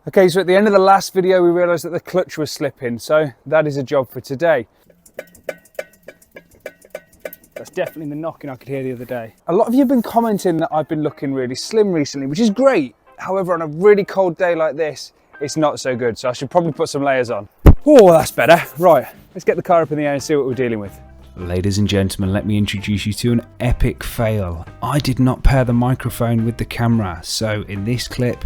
Okay, so at the end of the last video, we realised that the clutch was slipping, so that is a job for today. That's definitely the knocking I could hear the other day. A lot of you have been commenting that I've been looking really slim recently, which is great. However, on a really cold day like this, it's not so good, so I should probably put some layers on. Oh, that's better. Right, let's get the car up in the air and see what we're dealing with. Ladies and gentlemen, let me introduce you to an epic fail. I did not pair the microphone with the camera, so in this clip,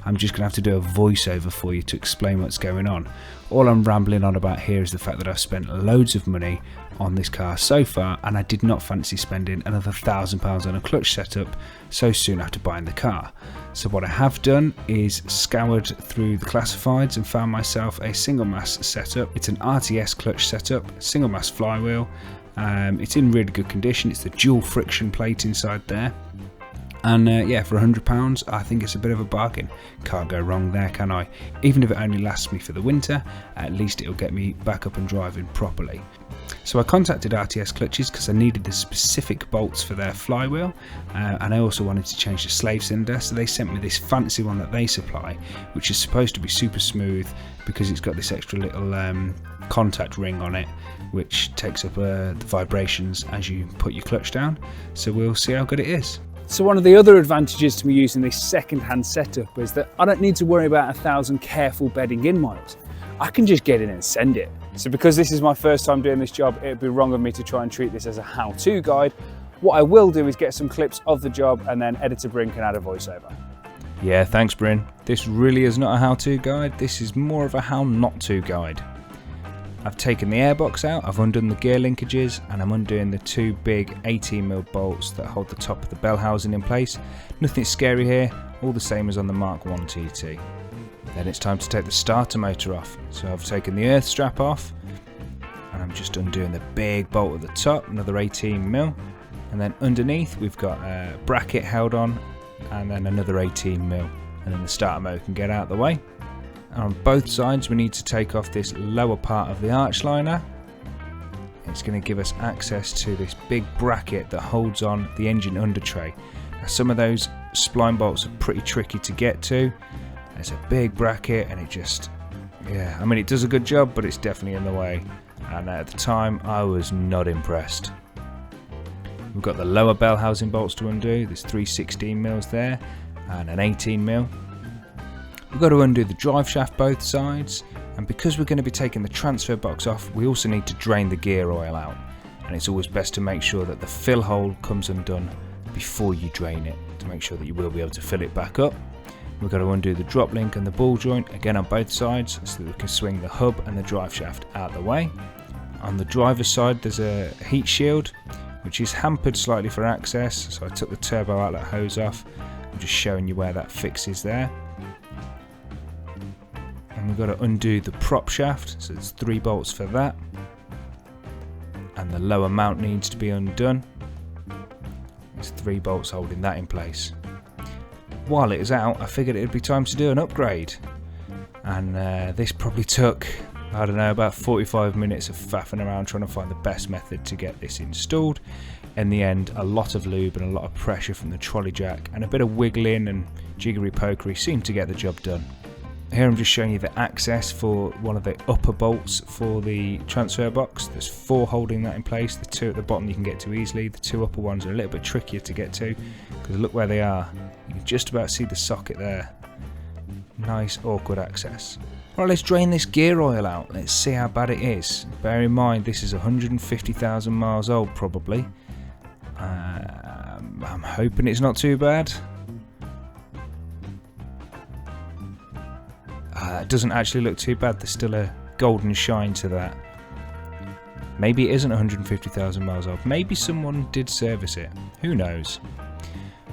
I'm just going to have to do a voiceover for you to explain what's going on. All I'm rambling on about here is the fact that I've spent loads of money on this car so far, and I did not fancy spending another £1,000 on a clutch setup so soon after buying the car. So what I have done is scoured through the classifieds and found myself a single mass setup. It's an RTS clutch setup, single mass flywheel. It's in really good condition. It's the dual friction plate inside there. And yeah, for £100, I think it's a bit of a bargain. Can't go wrong there, can I? Even if it only lasts me for the winter, at least it'll get me back up and driving properly. So I contacted RTS Clutches because I needed the specific bolts for their flywheel, and I also wanted to change the slave cylinder, so they sent me this fancy one that they supply, which is supposed to be super smooth because it's got this extra little contact ring on it, which takes up the vibrations as you put your clutch down. So we'll see how good it is. So one of the other advantages to me using this second-hand setup is that I don't need to worry about 1,000 careful bedding in miles. I can just get in and send it. So because this is my first time doing this job, it'd be wrong of me to try and treat this as a how-to guide. What I will do is get some clips of the job and then Editor Bryn can add a voiceover. Yeah, thanks Bryn. This really is not a how-to guide, this is more of a how-not-to guide. I've taken the airbox out, I've undone the gear linkages, and I'm undoing the two big 18mm bolts that hold the top of the bell housing in place. Nothing scary here, all the same as on the Mark 1 TT. Then it's time to take the starter motor off. So I've taken the earth strap off, and I'm just undoing the big bolt at the top, another 18mm. And then underneath we've got a bracket held on, and then another 18mm. And then the starter motor can get out of the way. On both sides we need to take off this lower part of the arch liner. It's going to give us access to this big bracket that holds on the engine under tray. Now some of those spline bolts are pretty tricky to get to. It's a big bracket and it just, yeah, I mean it does a good job, but it's definitely in the way, and at the time I was not impressed. We've got the lower bell housing bolts to undo. There's 3 16mm there and an 18mm. We've got to undo the drive shaft both sides, and because we're going to be taking the transfer box off, we also need to drain the gear oil out, and it's always best to make sure that the fill hole comes undone before you drain it, to make sure that you will be able to fill it back up. We've got to undo the drop link and the ball joint again on both sides so that we can swing the hub and the drive shaft out of the way. On the driver's side there's a heat shield which is hampered slightly for access, so I took the turbo outlet hose off. I'm just showing you where that fix is there. And we've got to undo the prop shaft, so there's 3 bolts for that, and the lower mount needs to be undone. There's 3 bolts holding that in place. While it was out, I figured it would be time to do an upgrade, and this probably took, I don't know, about 45 minutes of faffing around trying to find the best method to get this installed. In the end, a lot of lube and a lot of pressure from the trolley jack and a bit of wiggling and jiggery pokery seemed to get the job done. Here I'm just showing you the access for one of the upper bolts for the transfer box. There's 4 holding that in place. The 2 at the bottom you can get to easily. The 2 upper ones are a little bit trickier to get to because look where they are. You can just about see the socket there. Nice awkward access. Right, let's drain this gear oil out. Let's see how bad it is. Bear in mind this is 150,000 miles old probably. I'm hoping it's not too bad. It doesn't actually look too bad. There's still a golden shine to that. Maybe it isn't 150,000 miles old. Maybe someone did service it. Who knows?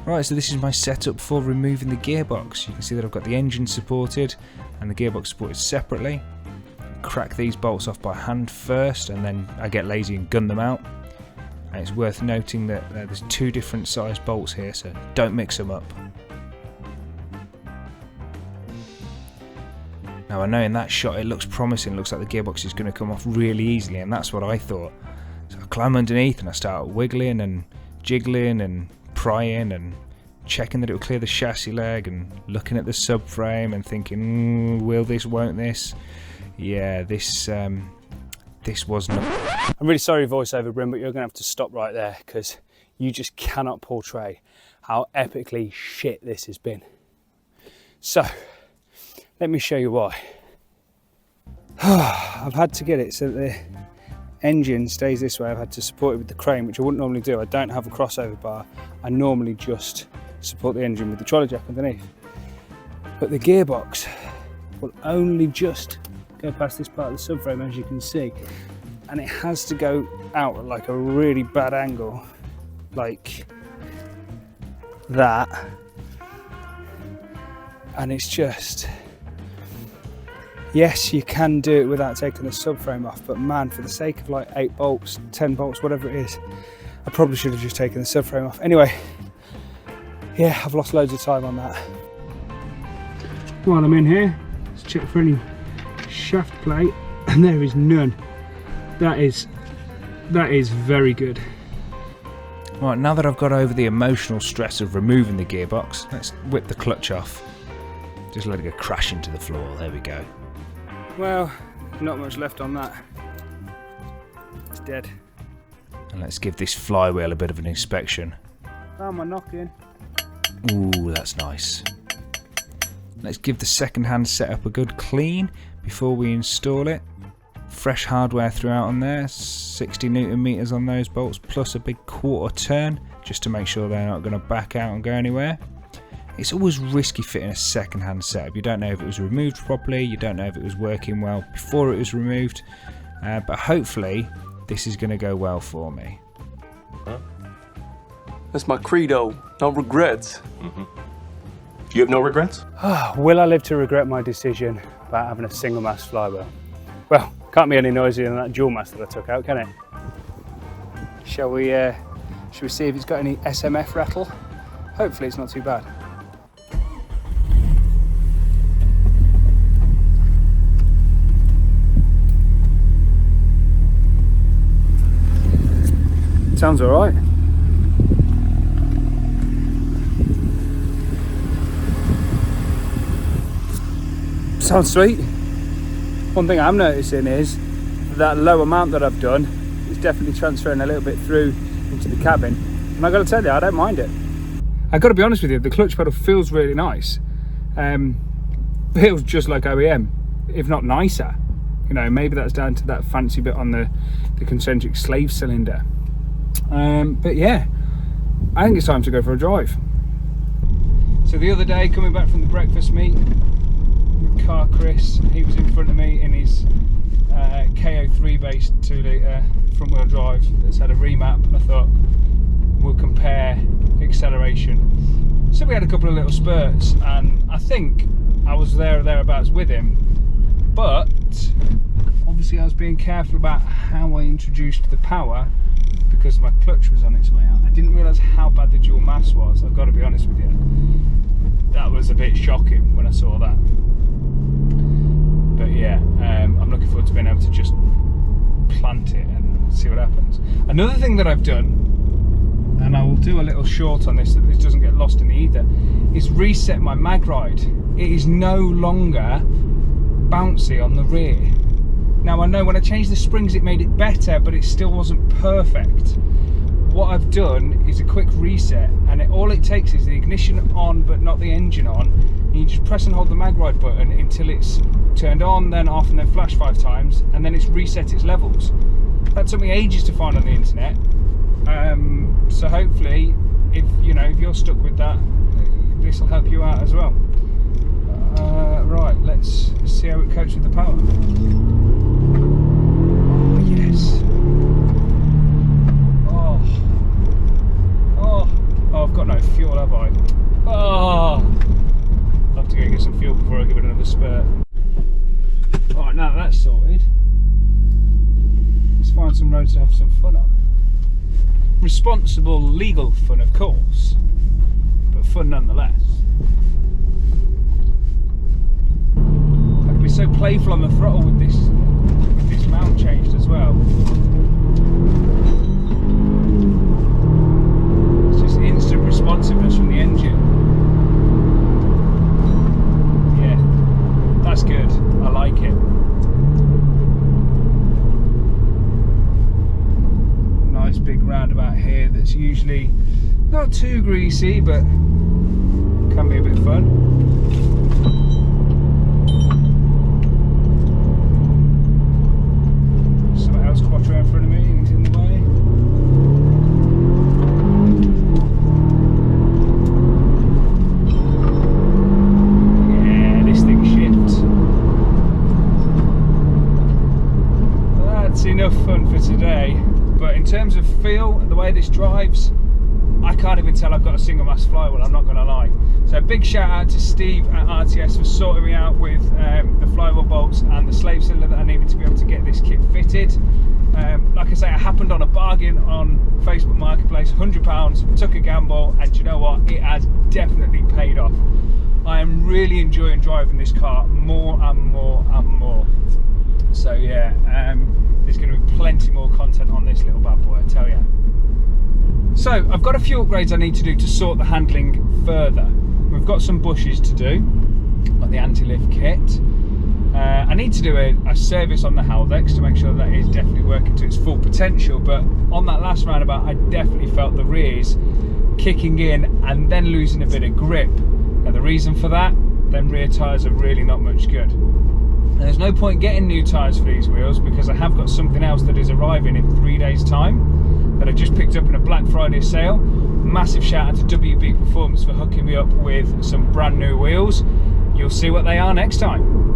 Right, so this is my setup for removing the gearbox. You can see that I've got the engine supported and the gearbox supported separately. Crack these bolts off by hand first, and then I get lazy and gun them out. And it's worth noting that there's 2 different size bolts here, so don't mix them up. Now I know in that shot it looks promising, it looks like the gearbox is going to come off really easily, and that's what I thought. So I climb underneath and I start wiggling and jiggling and prying, and checking that it will clear the chassis leg and looking at the subframe and thinking, will this, won't this? Yeah, this was not. I'm really sorry, voiceover Bryn, but you're going to have to stop right there because you just cannot portray how epically shit this has been. So, let me show you why. I've had to get it so that the engine stays this way. I've had to support it with the crane, which I wouldn't normally do. I don't have a crossover bar. I normally just support the engine with the trolley jack underneath. But the gearbox will only just go past this part of the subframe, as you can see. And it has to go out at like a really bad angle, like that. And it's just, yes, you can do it without taking the subframe off, but man, for the sake of like 8 bolts, 10 bolts, whatever it is, I probably should have just taken the subframe off. Anyway, yeah, I've lost loads of time on that. While I'm in here, let's check for any shaft plate, and there is none. That is very good. Right, now that I've got over the emotional stress of removing the gearbox, let's whip the clutch off. Just let it go crash into the floor, there we go. Well, not much left on that. It's dead. And let's give this flywheel a bit of an inspection. Oh, my knock-in. Ooh, that's nice. Let's give the second-hand setup a good clean before we install it. Fresh hardware throughout on there, 60 Newton meters on those bolts, plus a big quarter turn, just to make sure they're not going to back out and go anywhere. It's always risky fitting a second-hand setup. You don't know if it was removed properly, you don't know if it was working well before it was removed, but hopefully this is going to go well for me. Huh? That's my credo, no regrets. You have no regrets? Will I live to regret my decision about having a single mast flywheel? Well, can't be any noisier than that dual mast that I took out, can it? Shall we see if it's got any SMF rattle? Hopefully it's not too bad. Sounds all right. Sounds sweet. One thing I'm noticing is that low amount that I've done is definitely transferring a little bit through into the cabin, and I got to tell you, I don't mind it. I got to be honest with you, the clutch pedal feels really nice. Feels just like OEM, if not nicer. You know, maybe that's down to that fancy bit on the concentric slave cylinder. But yeah, I think it's time to go for a drive. So the other day, coming back from the breakfast meet with car Chris, he was in front of me in his KO3 based 2 litre front wheel drive that's had a remap, and I thought we'll compare acceleration. So we had a couple of little spurts, and I think I was there or thereabouts with him, but obviously I was being careful about how I introduced the power because my clutch was on its way out. I didn't realise how bad the dual mass was, I've got to be honest with you. That was a bit shocking when I saw that. But yeah, I'm looking forward to being able to just plant it and see what happens. Another thing that I've done, and I will do a little short on this so that this doesn't get lost in the ether, is reset my mag ride. It is no longer bouncy on the rear. Now I know when I changed the springs it made it better, but it still wasn't perfect. What I've done is a quick reset, and all it takes is the ignition on but not the engine on, and you just press and hold the mag ride button until it's turned on, then off, and then flash 5 times, and then it's reset its levels. That took me ages to find on the internet, so hopefully if you're stuck with that, this will help you out as well. Right, let's see how it copes with the power. Oh yes. Oh, I've got no fuel, have I? Oh, I'll have to go get some fuel before I give it another spurt. Alright, now that's sorted, let's find some roads to have some fun on. Responsible, legal fun, of course, but fun nonetheless. I can be so playful on the throttle with this mount changed as well. It's just instant responsiveness from the engine. That's good. I like it. Nice big roundabout here that's usually not too greasy, but can be a bit fun. Something else quattro in front of me and he's in the way. Yeah, this thing shifts. That's enough fun for today. But in terms of feel and the way this drives, I can't even tell I've got a single mass flywheel, I'm not going to lie. So big shout out to Steve at RTS for sorting me out with the flywheel bolts and the slave cylinder that I needed to be able to get this kit fitted. Like I say, it happened on a bargain on Facebook Marketplace, £100, took a gamble, and you know what, it has definitely paid off. I am really enjoying driving this car more and more and more. So yeah, there's going to be plenty more content on this little bad boy, I tell you. So I've got a few upgrades I need to do to sort the handling further. We've got some bushes to do, like the anti-lift kit. I need to do a service on the Haldex to make sure that it's definitely working to its full potential, but on that last roundabout I definitely felt the rears kicking in and then losing a bit of grip. And the reason for that, them rear tyres are really not much good. There's no point getting new tyres for these wheels because I have got something else that is arriving in 3 days time that I just picked up in a Black Friday sale. Massive shout out to WB Performance for hooking me up with some brand new wheels. You'll see what they are next time.